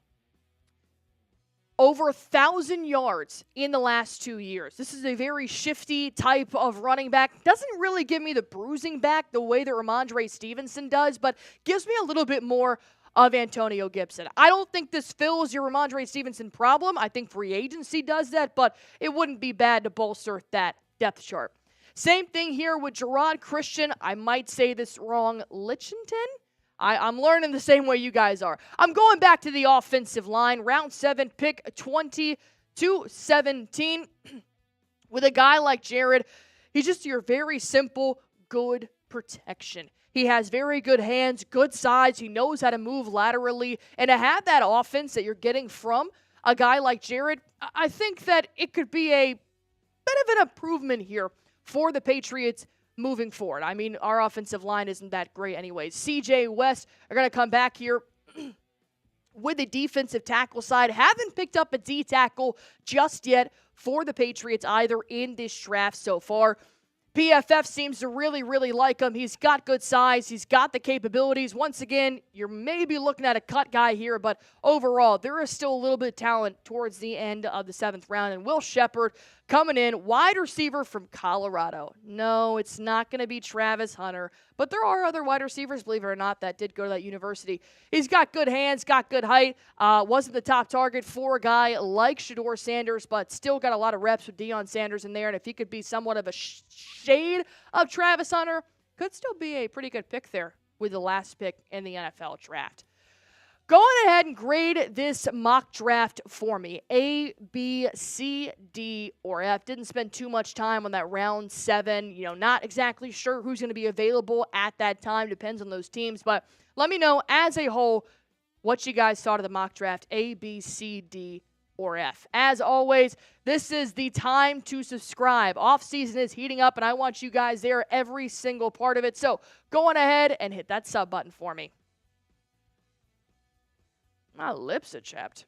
over 1,000 yards in the last 2 years. This is a very shifty type of running back. Doesn't really give me the bruising back the way that Rhamondre Stevenson does, but gives me a little bit more of Antonio Gibson. I don't think this fills your Rhamondre Stevenson problem. I think free agency does that, but it wouldn't be bad to bolster that depth chart. Same thing here with Gerard Christian. I might say this wrong. Lichtenton? I'm learning the same way you guys are. I'm going back to the offensive line. Round 7, pick 20 to 17. With a guy like Jared, he's just your very simple, good protection. He has very good hands, good size. He knows how to move laterally. And to have that offense that you're getting from a guy like Jared, I think that it could be a bit of an improvement here for the Patriots moving forward. I mean, our offensive line isn't that great anyways. CJ West are going to come back here with the defensive tackle side. Haven't picked up a D tackle just yet for the Patriots either in this draft so far. PFF seems to really, really like him. He's got good size. He's got the capabilities. Once again, you're maybe looking at a cut guy here, but overall, there is still a little bit of talent towards the end of the 7th round. And Will Shepard coming in, wide receiver from Colorado. No, it's not going to be Travis Hunter, but there are other wide receivers, believe it or not, that did go to that university. He's got good hands, got good height. Wasn't the top target for a guy like Shedeur Sanders, but still got a lot of reps with Deion Sanders in there. And if he could be somewhat of a shade of Travis Hunter, could still be a pretty good pick there with the last pick in the NFL draft. Go on ahead and grade this mock draft for me. A, B, C, D, or F. Didn't spend too much time on that round 7. Not exactly sure who's going to be available at that time. Depends on those teams. But let me know, as a whole, what you guys thought of the mock draft. A, B, C, D, or F. As always, this is the time to subscribe. Off-season is heating up, and I want you guys there every single part of it. So go on ahead and hit that sub button for me. My lips are chapped.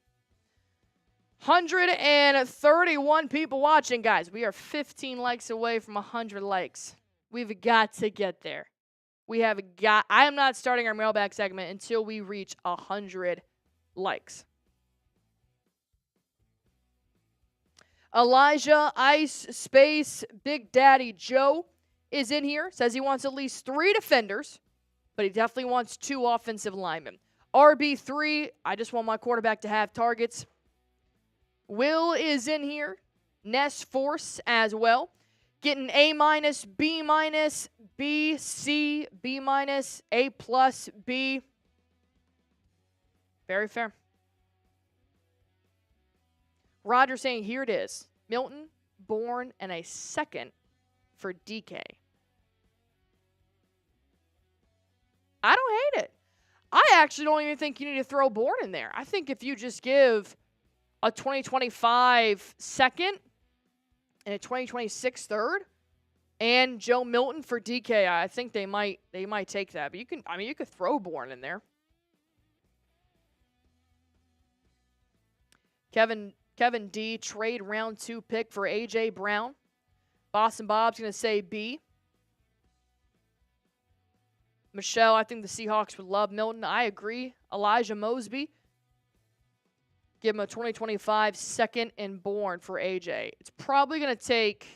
131 people watching, guys. We are 15 likes away from 100 likes. We've got to get there. I am not starting our mailbag segment until we reach 100 likes. Elijah Ice Space Big Daddy Joe is in here. Says he wants at least 3 defenders, but he definitely wants 2 offensive linemen. RB3, I just want my quarterback to have targets. Will is in here. Ness Force as well. Getting A-, B-, B, C, B-, A+, B. Very fair. Roger saying, here it is. Milton, Bourne, and a 2nd for DK. I don't hate it. I actually don't even think you need to throw Bourne in there. I think if you just give a 2025 2nd and a 2026 3rd and Joe Milton for DK, I think they might take that. But you could throw Bourne in there. Kevin D, trade round 2 pick for A.J. Brown. Boston Bob's going to say B. Michelle, I think the Seahawks would love Milton. I agree. Elijah Mosby. Give him a 2025 second and born for AJ. It's probably going to take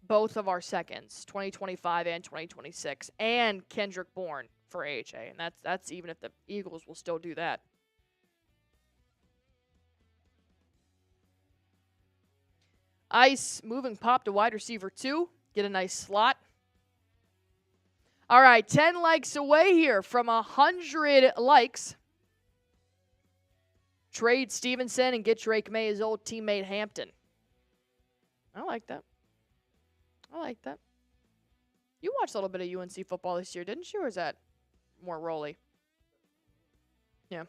both of our seconds, 2025 and 2026, and Kendrick Bourne for AJ. And that's even if the Eagles will still do that. Ice moving Pop to wide receiver 2. Get a nice slot. All right, 10 likes away here from 100 likes. Trade Stevenson and get Drake May, his old teammate Hampton. I like that. I like that. You watched a little bit of UNC football this year, didn't you? Or is that more Rolly? Yeah.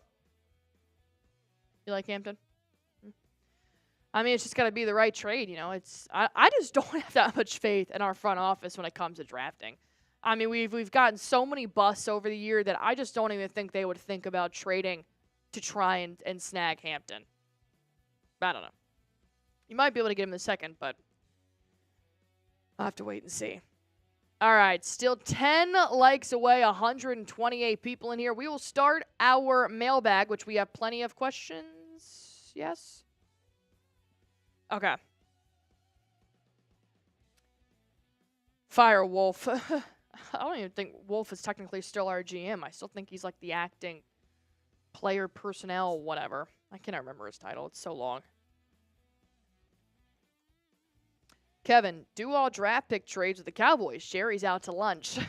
You like Hampton? I mean, it's just got to be the right trade, you know. I just don't have that much faith in our front office when it comes to drafting. I mean, we've gotten so many busts over the year that I just don't even think they would think about trading to try and snag Hampton. I don't know. You might be able to get him in a second, but I'll have to wait and see. All right, still 10 likes away, 128 people in here. We will start our mailbag, which we have plenty of questions. Yes? Okay. Fire Wolf. I don't even think Wolf is technically still our GM. I still think he's like the acting player personnel, whatever. I cannot remember his title. It's so long. Kevin, do all draft pick trades with the Cowboys. Jerry's out to lunch.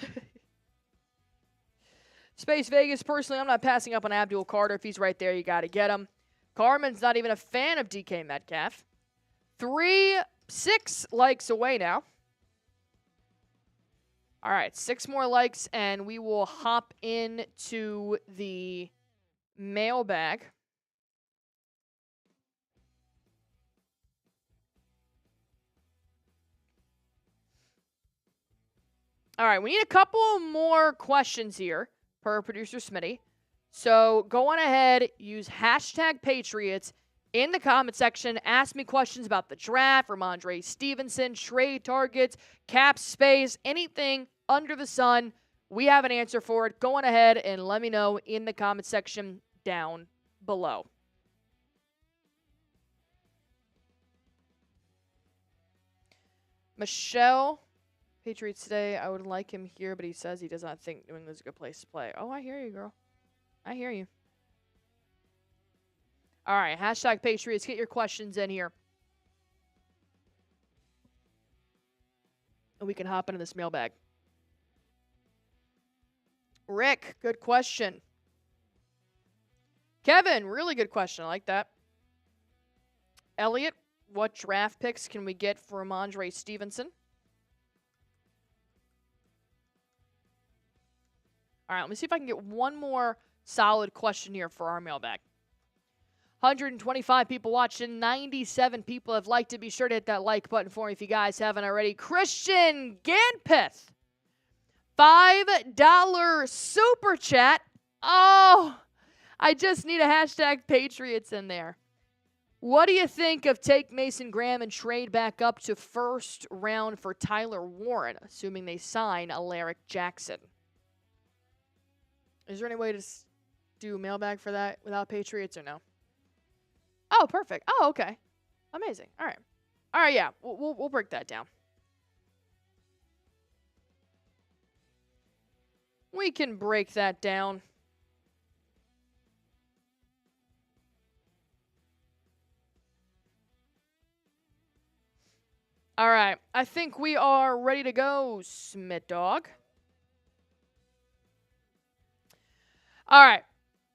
Space Vegas, personally, I'm not passing up on Abdul Carter. If he's right there, you got to get him. Carmen's not even a fan of DK Metcalf. 6 likes away now. All right, 6 more likes, and we will hop into the mailbag. All right, we need a couple more questions here per producer Smitty. So go on ahead, use hashtag Patriots in the comment section. Ask me questions about the draft, Rhamondre Stevenson, trade targets, cap space, anything under the sun. We have an answer for it. Go on ahead and let me know in the comment section down below. Michelle, Patriots Today, I would like him here, but he says he does not think New England's a good place to play. Oh, I hear you, girl. I hear you. All right, hashtag Patriots. Get your questions in here. And we can hop into this mailbag. Rick, good question. Kevin, really good question. I like that. Elliot, what draft picks can we get for Rhamondre Stevenson? All right, let me see if I can get one more solid question here for our mailbag. 125 people watching, 97 people have liked it. Be sure to hit that like button for me if you guys haven't already. Christian Ganpeth, $5 super chat. Oh, I just need a hashtag Patriots in there. What do you think of take Mason Graham and trade back up to first round for Tyler Warren, assuming they sign Alaric Jackson? Is there any way to do a mailbag for that without Patriots or no? Oh, perfect. Oh, okay. Amazing. All right. All right, yeah. We'll break that down. We can break that down. All right. I think we are ready to go, Smith Dog. All right.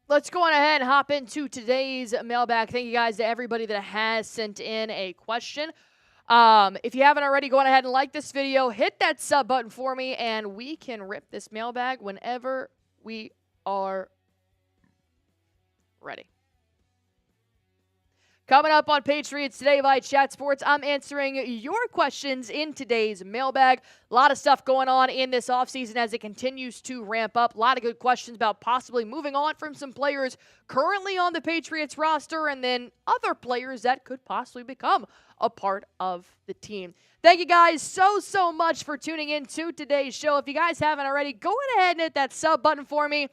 Let's go on ahead and hop into today's mailbag. Thank you guys to everybody that has sent in a question. If you haven't already, go on ahead and like this video. Hit that sub button for me, and we can rip this mailbag whenever we are ready. Coming up on Patriots Today by Chat Sports, I'm answering your questions in today's mailbag. A lot of stuff going on in this offseason as it continues to ramp up. A lot of good questions about possibly moving on from some players currently on the Patriots roster and then other players that could possibly become a part of the team. Thank you guys so much for tuning in to today's show. If you guys haven't already, go ahead and hit that sub button for me.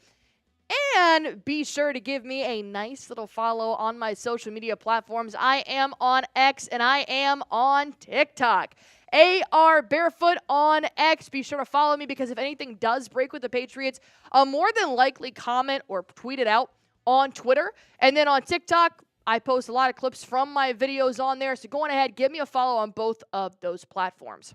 And be sure to give me a nice little follow on my social media platforms. I am on X and I am on TikTok. AR Barefoot on X. Be sure to follow me because if anything does break with the Patriots, I'll more than likely comment or tweet it out on Twitter. And then on TikTok, I post a lot of clips from my videos on there. So go on ahead, give me a follow on both of those platforms.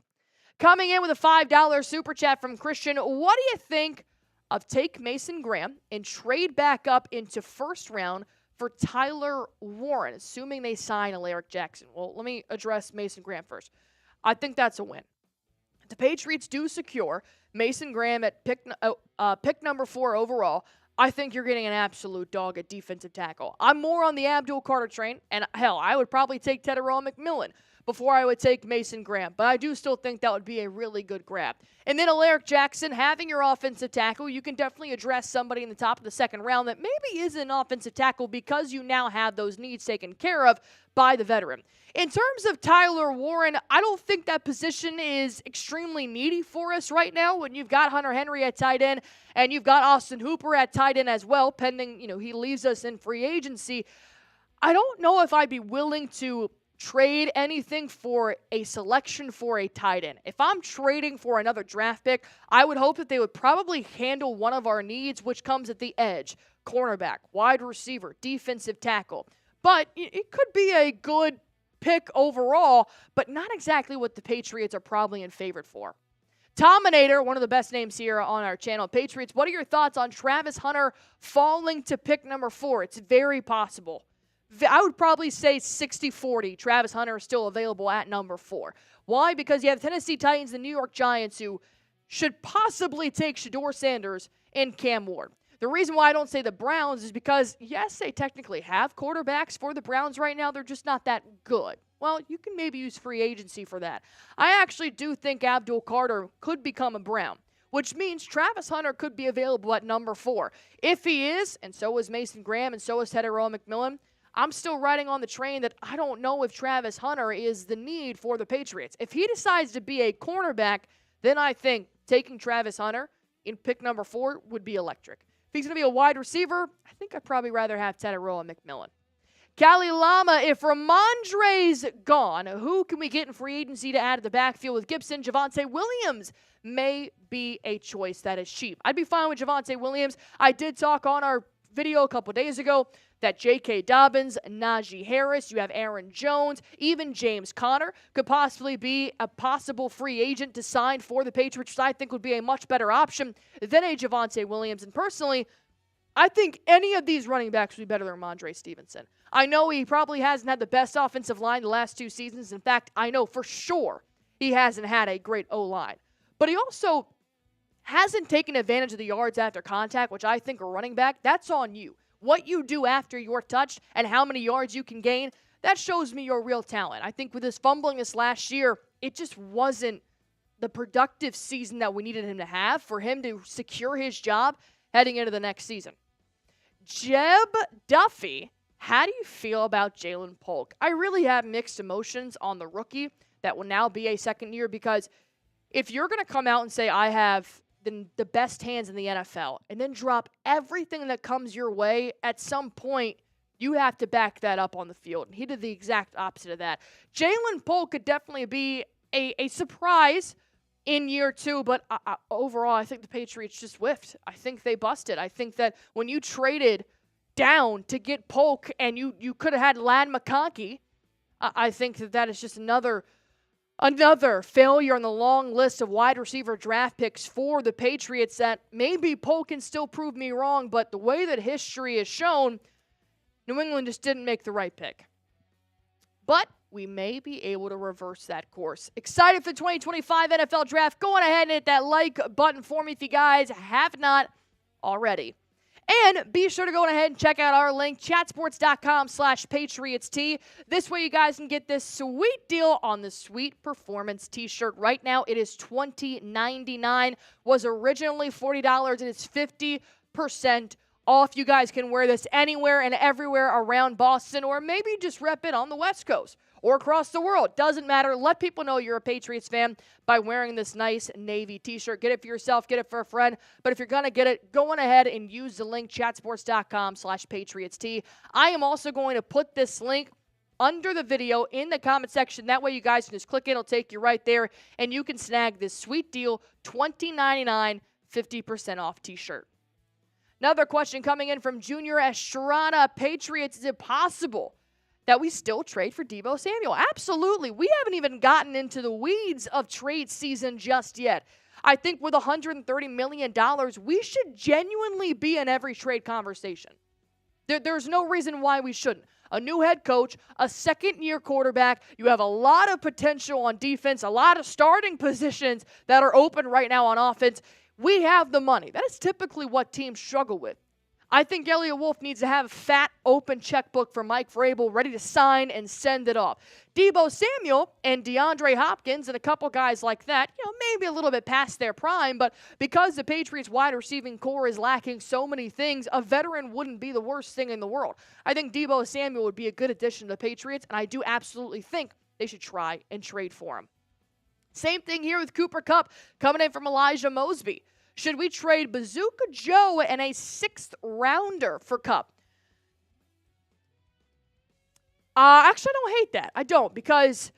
Coming in with a $5 super chat from Christian. What do you think of take Mason Graham and trade back up into first round for Tyler Warren, assuming they sign Alaric Jackson? Well, let me address Mason Graham first. I think that's a win. If the Patriots do secure Mason Graham at pick number 4 overall, I think you're getting an absolute dog at defensive tackle. I'm more on the Abdul Carter train, and hell, I would probably take Tedero McMillan before I would take Mason Graham. But I do still think that would be a really good grab. And then Alaric Jackson, having your offensive tackle, you can definitely address somebody in the top of the second round that maybe isn't an offensive tackle because you now have those needs taken care of by the veteran. In terms of Tyler Warren, I don't think that position is extremely needy for us right now when you've got Hunter Henry at tight end and you've got Austin Hooper at tight end as well, pending, he leaves us in free agency. I don't know if I'd be willing to trade anything for a selection for a tight end. If I'm trading for another draft pick, I would hope that they would probably handle one of our needs, which comes at the edge, cornerback, wide receiver, defensive tackle. But it could be a good pick overall, but not exactly what the Patriots are probably in favor for. Tominator, one of the best names here on our channel. Patriots, what are your thoughts on Travis Hunter falling to pick number 4? It's very possible. I would probably say 60-40. Travis Hunter is still available at number 4. Why? Because you have the Tennessee Titans and New York Giants who should possibly take Shedeur Sanders and Cam Ward. The reason why I don't say the Browns is because, yes, they technically have quarterbacks for the Browns right now. They're just not that good. Well, you can maybe use free agency for that. I actually do think Abdul Carter could become a Brown, which means Travis Hunter could be available at number 4. If he is, and so is Mason Graham, and so is Tedero McMillan, I'm still riding on the train that I don't know if Travis Hunter is the need for the Patriots. If he decides to be a cornerback, then I think taking Travis Hunter in pick number 4 would be electric. If he's going to be a wide receiver, I think I'd probably rather have Tedero McMillan. Cali Lama, if Rhamondre's gone, who can we get in free agency to add to the backfield with Gibson? Javonte Williams may be a choice that is cheap. I'd be fine with Javonte Williams. I did talk on our video a couple days ago that J.K. Dobbins, Najee Harris, you have Aaron Jones, even James Conner could possibly be a possible free agent to sign for the Patriots, which I think would be a much better option than a Javonte Williams. And personally, I think any of these running backs would be better than Rhamondre Stevenson. I know he probably hasn't had the best offensive line the last 2 seasons. In fact, I know for sure he hasn't had a great O-line. But he also hasn't taken advantage of the yards after contact, which I think a running back, that's on you. What you do after you're touched and how many yards you can gain, that shows me your real talent. I think with his fumbling this last year, it just wasn't the productive season that we needed him to have for him to secure his job heading into the next season. Jeb Duffy, how do you feel about Jalen Polk? I really have mixed emotions on the rookie that will now be a second year because if you're going to come out and say, I have the best hands in the NFL, and then drop everything that comes your way, at some point, you have to back that up on the field. And he did the exact opposite of that. Jalen Polk could definitely be a surprise in year 2, but overall, I think the Patriots just whiffed. I think they busted. I think that when you traded down to get Polk and you could have had Ladd McConkey, I think that is just another failure on the long list of wide receiver draft picks for the Patriots that maybe Polk can still prove me wrong, but the way that history has shown, New England just didn't make the right pick. But we may be able to reverse that course. Excited for the 2025 NFL Draft. Go on ahead and hit that like button for me if you guys have not already. And be sure to go ahead and check out our link, chatsports.com/PatriotsT. This way you guys can get this sweet deal on the Sweet Performance t-shirt. Right now it is $20.99, was originally $40, and it's 50% off. You guys can wear this anywhere and everywhere around Boston, or maybe just rep it on the West Coast or across the world. Doesn't matter. Let people know you're a Patriots fan by wearing this nice navy t-shirt. Get it for yourself. Get it for a friend. But if you're going to get it, go on ahead and use the link, chatsports.com/PatriotsT. I am also going to put this link under the video in the comment section. That way you guys can just click it. It'll take you right there, and you can snag this sweet deal, $20.99, 50% off t-shirt. Another question coming in from Junior Estrada. Patriots, is it possible that we still trade for Deebo Samuel? Absolutely. We haven't even gotten into the weeds of trade season just yet. I think with $130 million, we should genuinely be in every trade conversation. There's no reason why we shouldn't. A new head coach, a second-year quarterback. You have a lot of potential on defense, a lot of starting positions that are open right now on offense. We have the money. That is typically what teams struggle with. I think Elliott Wolf needs to have a fat, open checkbook for Mike Vrabel ready to sign and send it off. Deebo Samuel and DeAndre Hopkins and a couple guys like that, maybe a little bit past their prime, but because the Patriots wide receiving core is lacking so many things, a veteran wouldn't be the worst thing in the world. I think Deebo Samuel would be a good addition to the Patriots, and I do absolutely think they should try and trade for him. Same thing here with Cooper Kupp coming in from Elijah Mosby. Should we trade Bazooka Joe and a 6th rounder for Kupp? Actually, I don't hate that. I don't, because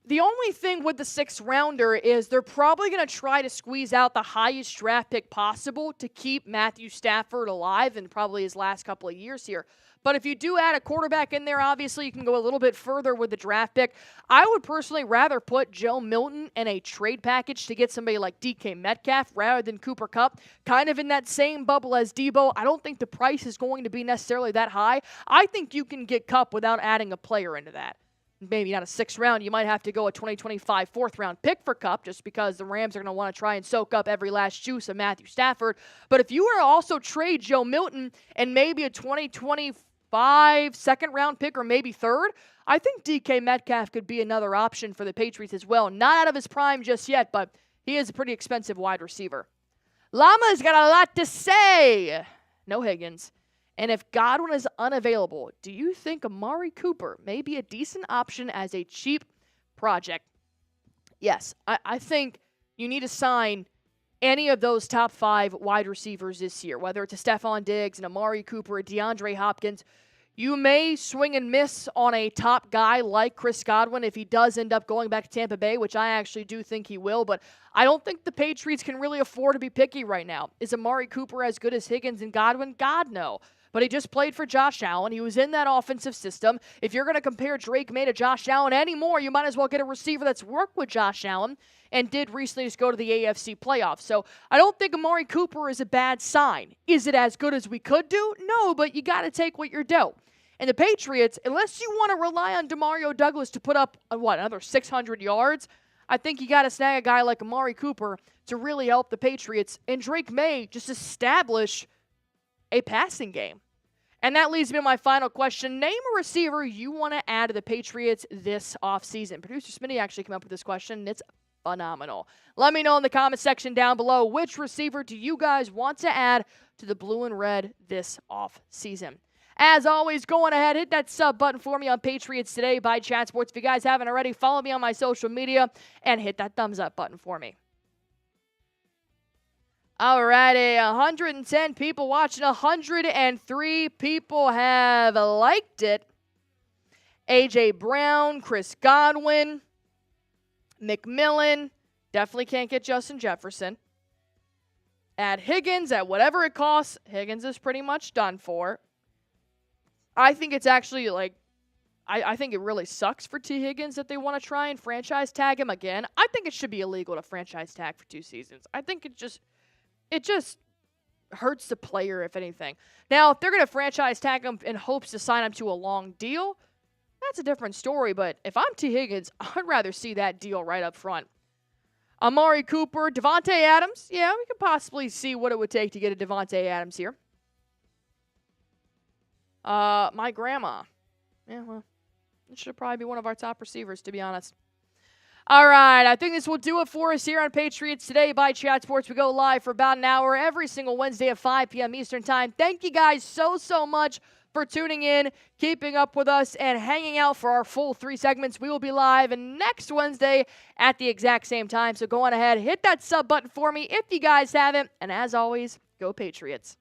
the only thing with the 6th rounder is they're probably going to try to squeeze out the highest draft pick possible to keep Matthew Stafford alive in probably his last couple of years here. But if you do add a quarterback in there, obviously you can go a little bit further with the draft pick. I would personally rather put Joe Milton in a trade package to get somebody like DK Metcalf rather than Cooper Kupp, kind of in that same bubble as Deebo. I don't think the price is going to be necessarily that high. I think you can get Kupp without adding a player into that. Maybe not a 6th round. You might have to go a 2025 4th round pick for Kupp just because the Rams are going to want to try and soak up every last juice of Matthew Stafford. But if you were to also trade Joe Milton and maybe a 2025 2nd round pick or maybe 3rd, I think DK Metcalf could be another option for the Patriots as well. Not out of his prime just yet, but he is a pretty expensive wide receiver. Llama's got a lot to say. No Higgins. And if Godwin is unavailable, do you think Amari Cooper may be a decent option as a cheap project? Yes, I think you need to sign any of those top 5 wide receivers this year, whether it's a Stephon Diggs, an Amari Cooper, a DeAndre Hopkins. You may swing and miss on a top guy like Chris Godwin if he does end up going back to Tampa Bay, which I actually do think he will, but I don't think the Patriots can really afford to be picky right now. Is Amari Cooper as good as Higgins and Godwin? God, no. But he just played for Josh Allen. He was in that offensive system. If you're going to compare Drake May to Josh Allen anymore, you might as well get a receiver that's worked with Josh Allen and did recently just go to the AFC playoffs. So I don't think Amari Cooper is a bad sign. Is it as good as we could do? No, but you got to take what you're dealt. And the Patriots, unless you want to rely on Demario Douglas to put up, another 600 yards, I think you got to snag a guy like Amari Cooper to really help the Patriots. And Drake May just establish a passing game. And that leads me to my final question. Name a receiver you want to add to the Patriots this offseason. Producer Smitty actually came up with this question, and it's phenomenal. Let me know in the comment section down below, which receiver do you guys want to add to the blue and red this offseason? As always, go on ahead, hit that sub button for me on Patriots Today by Chat Sports. If you guys haven't already, follow me on my social media and hit that thumbs up button for me. Alrighty, 110 people watching, 103 people have liked it. A.J. Brown, Chris Godwin, McMillan, definitely can't get Justin Jefferson. Add Higgins at whatever it costs. Higgins is pretty much done for. I think it's actually I think it really sucks for T. Higgins that they want to try and franchise tag him again. I think it should be illegal to franchise tag for 2 seasons. I think it just hurts the player, if anything. Now, if they're going to franchise tag him in hopes to sign him to a long deal, that's a different story. But if I'm T. Higgins, I'd rather see that deal right up front. Amari Cooper, Devontae Adams. Yeah, we could possibly see what it would take to get a Devontae Adams here. My grandma. Yeah, well, it should probably be one of our top receivers, to be honest. All right, I think this will do it for us here on Patriots Today by Chat Sports. We go live for about an hour every single Wednesday at 5 p.m. Eastern Time. Thank you guys so much for tuning in, keeping up with us, and hanging out for our full 3 segments. We will be live next Wednesday at the exact same time. So go on ahead, hit that sub button for me if you guys haven't. And as always, go Patriots.